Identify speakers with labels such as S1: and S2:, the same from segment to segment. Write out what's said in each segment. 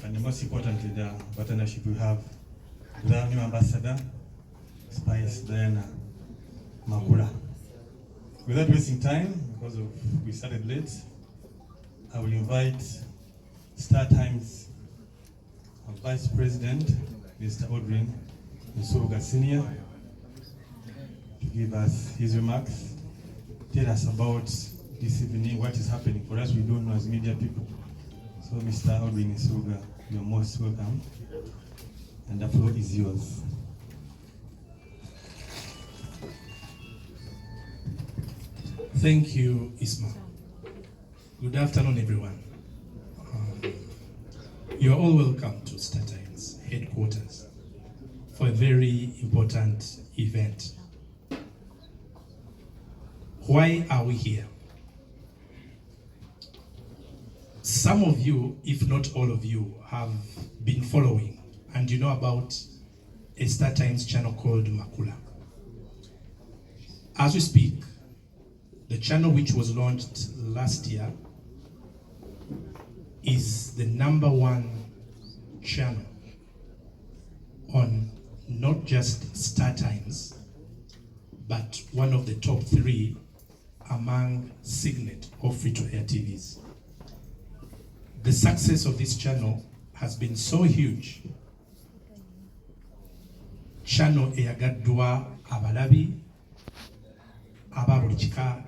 S1: and most importantly, the partnership we have with our new ambassador, Spice Diana Makula. Without wasting time, because we started late, I will invite Star Times Vice President, Mr. Odrin Nsuruga Senior, to give us his remarks, tell us about this evening, what is happening for us we don't know as media people. So Mr. Odrin Nsuruga, you're most welcome, and the floor is yours.
S2: Thank you, Isma. Good afternoon, everyone. You are all welcome to Star Times headquarters for a very important event. Why are we here? Some of you, if not all of you, have been following and you know about a Star Times channel called Makula. As we speak, the channel which was launched last year is the #1 channel on not just Star Times, but one of the top 3 among Signet or free-to-air TVs. The success of this channel has been so huge. Channel eyagaddwa abalabi aba buli kika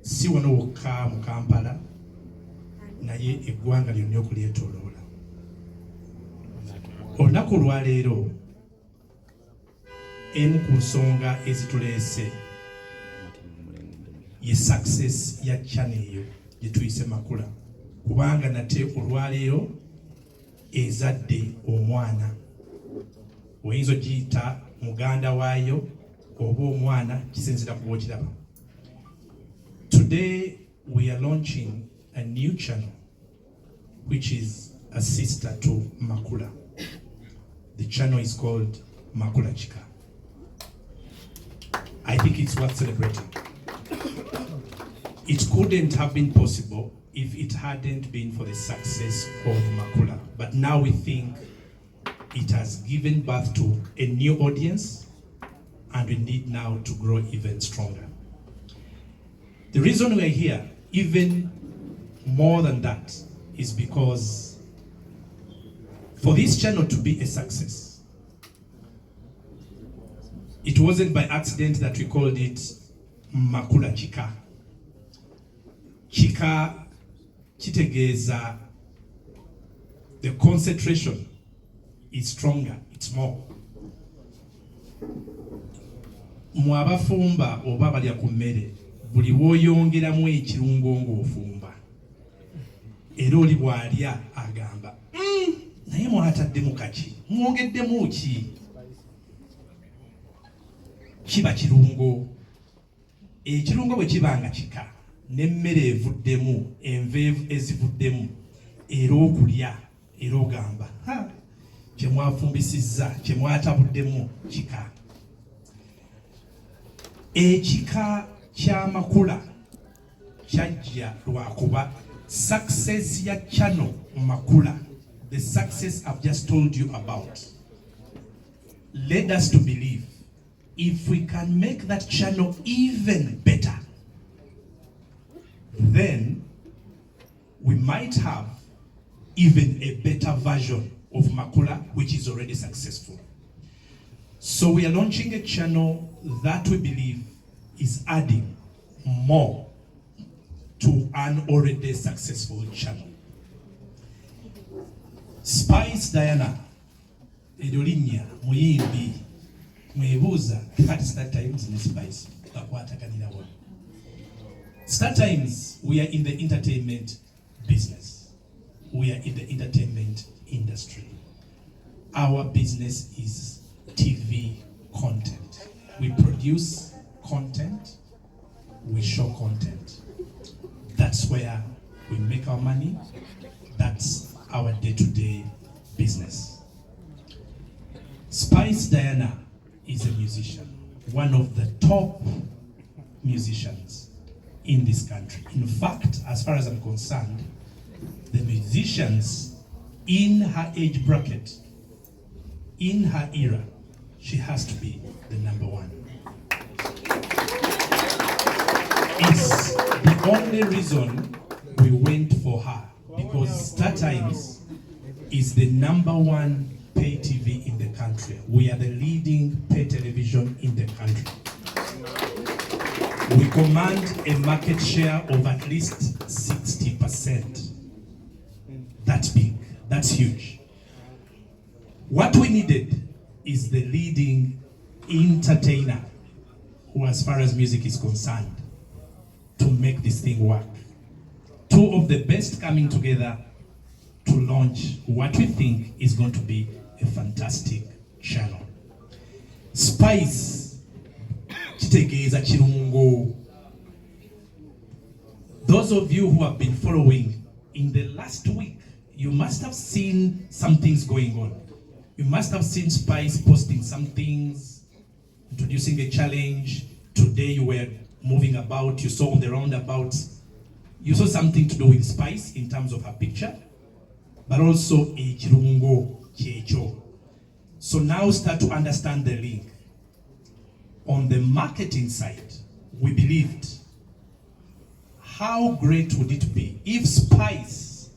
S2: si wano wokka mu Kampala naye eggwanga lyonna okulyetooloola. Olunaku olwaleero emu ku nsonga ezituleese ye success ya channel eyo gye tuyise Makula, kubanga nate olwaleero ezadde omwana, oyinza ogiyita muganda waayo oba omwana, kisinzira ku bw'okiraba. Today we are launching a new channel which is a sister to Makula. The channel is called Makula Chika. I think it's worth celebrating. It couldn't have been possible if it hadn't been for the success of Makula. But now we think it has given birth to a new audience and we need now to grow even stronger. The reason we're here, even more than that, is because for this channel to be a success, it wasn't by accident that we called it Makula Chika. Chika kitegeeza the concentration is stronger, it's more. Mwabafumba oba balya ku mmere, buli wooyongeramu ekirungo ng'ofumba era oli bw'alya agamba naye mwataddemu kaki, mwongeddemu ki? Kiba kirungo. Ekirungo bwe kiba nga kika n'emmere evuddemu, enveevu ezivuddemu, era okulya era ogamba kye mwafumbisizza, kye mwatabuddemu kika. Ekika kya Makula kyajja lwakuba success ya channel Makula, the success I've just told you about, led us to believe if we can make that channel even better, then we might have even a better version of Makula which is already successful. So we are launching a channel that we believe is adding more to an already successful channel. Spice Diana Okulumya muyimbi mwebuuza kati Star Times ne Spice bakwataganira wa. Star Times, we are in the entertainment business. We are in the entertainment industry. Our business is TV content. We produce content, we show content. That's where we make our money. That's our day-to-day business. Spice Diana is a musician, one of the top musicians in this country. In fact, as far as I'm concerned, the musicians in her age bracket, in her era, she has to be the number one. It's the only reason we went for her, because StarTimes is the number one pay TV in the country. We are the leading pay television in the country. We command a market share of at least 60%. That's big, that's huge. What we needed is the leading entertainer who, as far as music is concerned, to make this thing work. Two of the best coming together to launch what we think is going to be a fantastic channel. Spice kitegeeza kirungo. Those of you who have been following in the last week, you must have seen some things going on. You must have seen Spice posting some things, introducing a challenge. Today you were moving about, you saw on the roundabouts, you saw something to do with Spice in terms of her picture, but also a kirungo kyecho. So now start to understand the link. On the marketing side, we believed, how great would it be if Spice,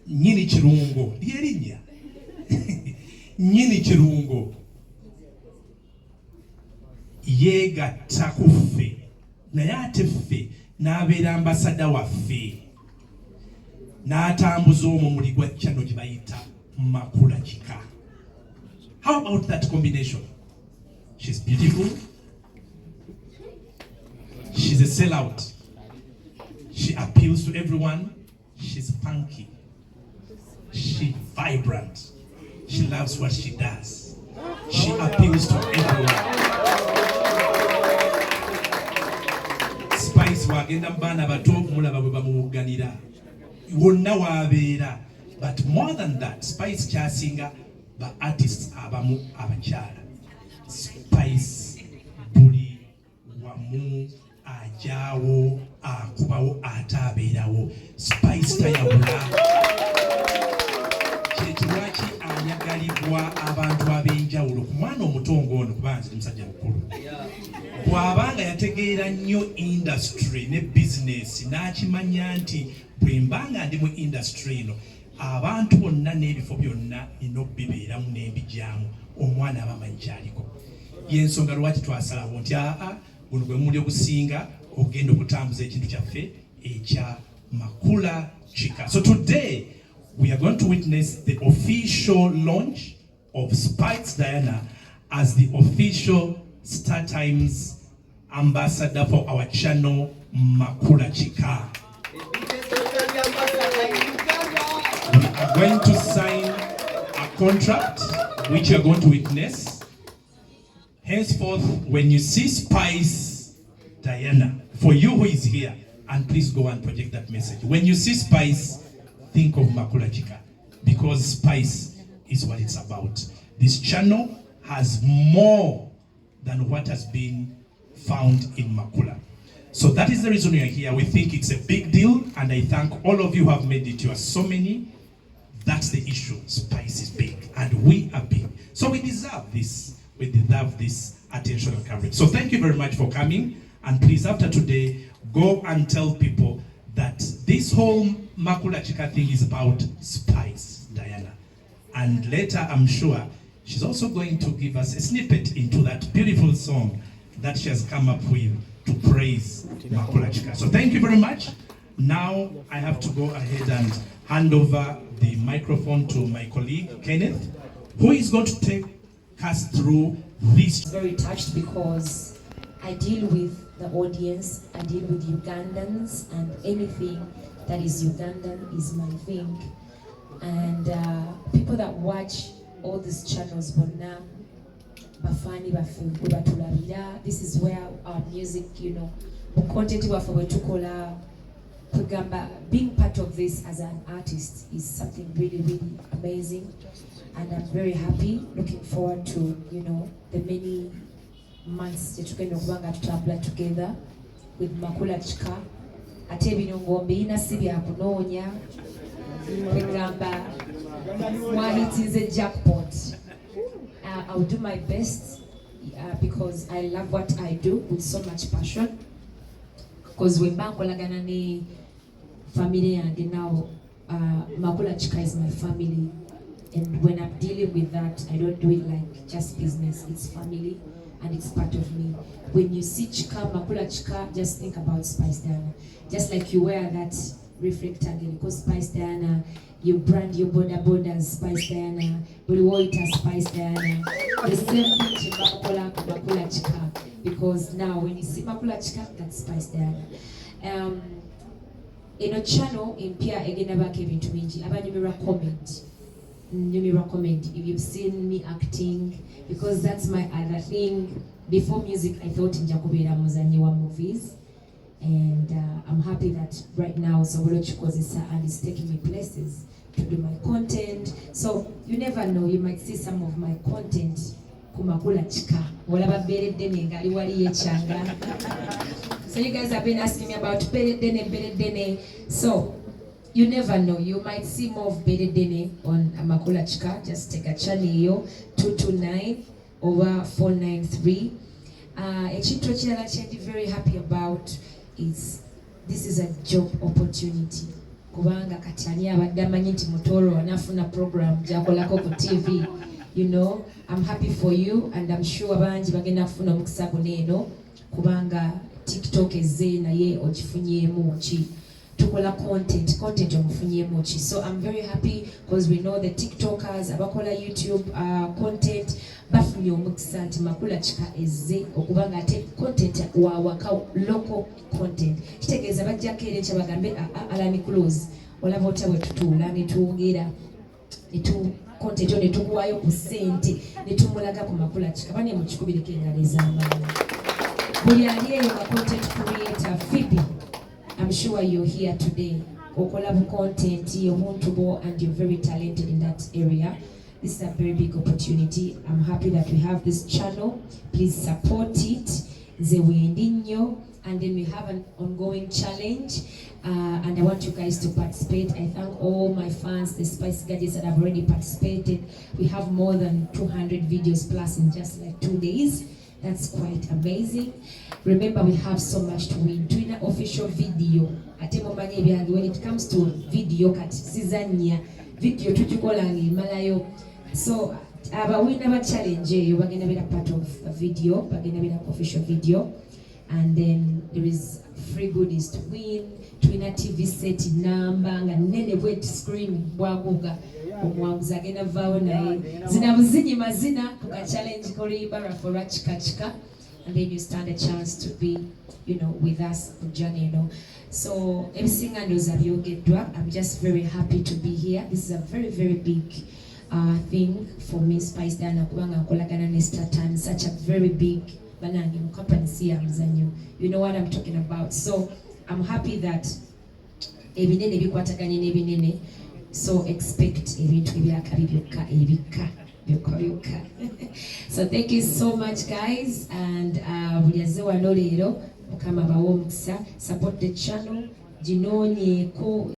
S2: nyini kirungo, lyerinya, nyini kirungo, yegatta ku ffe, naye ate ffe n'abeera ambasada waffe, n'atambuza omumuli gwa channel gye bayita Makula Kika. How about that combination? She's beautiful. She's a sellout. She appeals to everyone. She's funky. She's vibrant. She loves what she does. She appeals to everyone. Spice wagenda bana bato mulaba bwe bamuganira. Wonna wabeera. But more than that, Spice kyasinga ba artists abamu abakyala. Spice buli wamu ajawo akubawo atabeerawo. Spice tayawula. Kyekirwaki ayagalibwa abantu ab'enjawulo ku mwana omutongo ono kuba nze musajja mukulu. Bw'abanga yategeera nnyo industry ne business n'akimanya nti bwe mbanga ndi mu industry eno abantu bonna n'ebifo byonna nina okubibeeramu n'embijaamu omwana abamanyi kyaliko. Y'ensonga lwaki twasalawo nti guno gwe muli ogusinga ogenda okutambuza ekintu kyaffe ekya Makula Kika. So today we are going to witness the official launch of Spice Diana as the official StarTimes ambassador for our channel Makula Kika. We are going to sign a contract which you are going to witness. Henceforth, when you see Spice Diana, for you who is here, and please go and project that message. When you see Spice, think of Makula Kika, because Spice is what it's about. This channel has more than what has been found in Makula. So that is the reason we are here. We think it's a big deal, and I thank all of you who have made it. You are so many. That's the issue. Spice is big, and we are big. So we deserve this. We deserve this attention and coverage. So thank you very much for coming. And please, after today, go and tell people that this whole Makula Kika thing is about Spice Diana. And later, I'm sure, she's also going to give us a snippet into that beautiful song that she has come up with to praise Makula Kika. So thank you very much. Now, I have to go ahead and hand over the microphone to my colleague, Kenneth, who is going to take us through this.
S3: Very touched because I deal with the audience, I deal with Ugandans, and anything that is Ugandan is my thing. And people that watch all these channels, bafani batulabira, this is where our music, content wafe wetukola, being part of this as an artist is something really, really amazing. And I'm very happy, looking forward to, the many months that we're going to travel together with Makula Kika. Ate binongombe ina sibi akunonya kwegamba why it is a jackpot. I'll do my best because I love what I do with so much passion. Because when bankolagana ni family and now Makula Chika is my family, and when I'm dealing with that, I don't do it like just business. It's family and it's part of me. When you see Chika, Makula Chika, just think about Spice Diana. Just like you wear that reflector again, because Spice Diana, you brand your borders Spice Diana, Buliwoita Spice Diana. The same thing to Makula Chika, because now when you see Makula Chika, that's Spice Diana. In a channel in Pia again about Kevin to Minji, about you recommend if you've seen me acting, because that's my other thing. Before music, I thought in Jakubira Muzanyiwa movies, and I'm happy that right now Sobolo Chukozisa and is taking me places to do my content. So you never know, you might see some of my content kumakula chika walaba beredene ngali wali yechanga. So you guys have been asking me about beredene. So you never know, you might see more of beredene on Makula Chika. Just take a channel 229 over 493. I'm very happy about is this is a job opportunity. Kubanga katani abadamanyi nti mutoro anafuna program jakolako ku TV. You know, I'm happy for you, and I'm sure abanji bagenda kufuna omukisa guno kubanga TikTok ezze naye okifunyemu ki. Tukola content omufunyemu ki. So I'm very happy because we know the TikTokers abakola YouTube content bafunye omukisa nti Makula Chika ezze okubanga ate content wawaka local content. Kitegeeza bajjako era ekyabagambe alani close olaba otya bwe tutuula ne tuwogera content ne tukuwaayo ku ssente ne tumulaga ku Makula Chika. Bane mukikubireko engalo ez'amaanyi. Buli ali eyo nga content creator Phoebe, I'm sure you're here today. Okola bu content omuntu bo, and you're very talented in that area. This is a very big opportunity. I'm happy that we have this channel. Please support it. And then we have an ongoing challenge. And I want you guys to participate. I thank all my fans, the Spice Gadgets that have already participated. We have more than 200 videos plus in just like 2 days. That's quite amazing. Remember, we have so much to win. Doing an official video. When it comes to video, video tujukolangi malayo. So we never challenge you. We're gonna be a part of a video. We're gonna be an official video, and then there is free goodies to win. To win a TV set number and nene wet screen bwaguga. Omwanguzi agenda vaawo naye zina buzinyi mazina kuga challenge koli bara for Chika, and then you stand a chance to be, you know, with us on journey, you know. So everything knows abyogeddwa. I'm just very happy to be here. This is a very, very big thing for me, Spice Diana, kubanga nkolagana ne Star Times, such a very big banangi mu company si ya muzanyo. You know what I'm talking about. So I'm happy that ebinene bikwataganye n'ebinene. So expect ebintu ebyakali byokka ebika. So thank you so much, guys, and buli azze wano leero mukama bawo omukisa. Support the channel, ginoonyeeko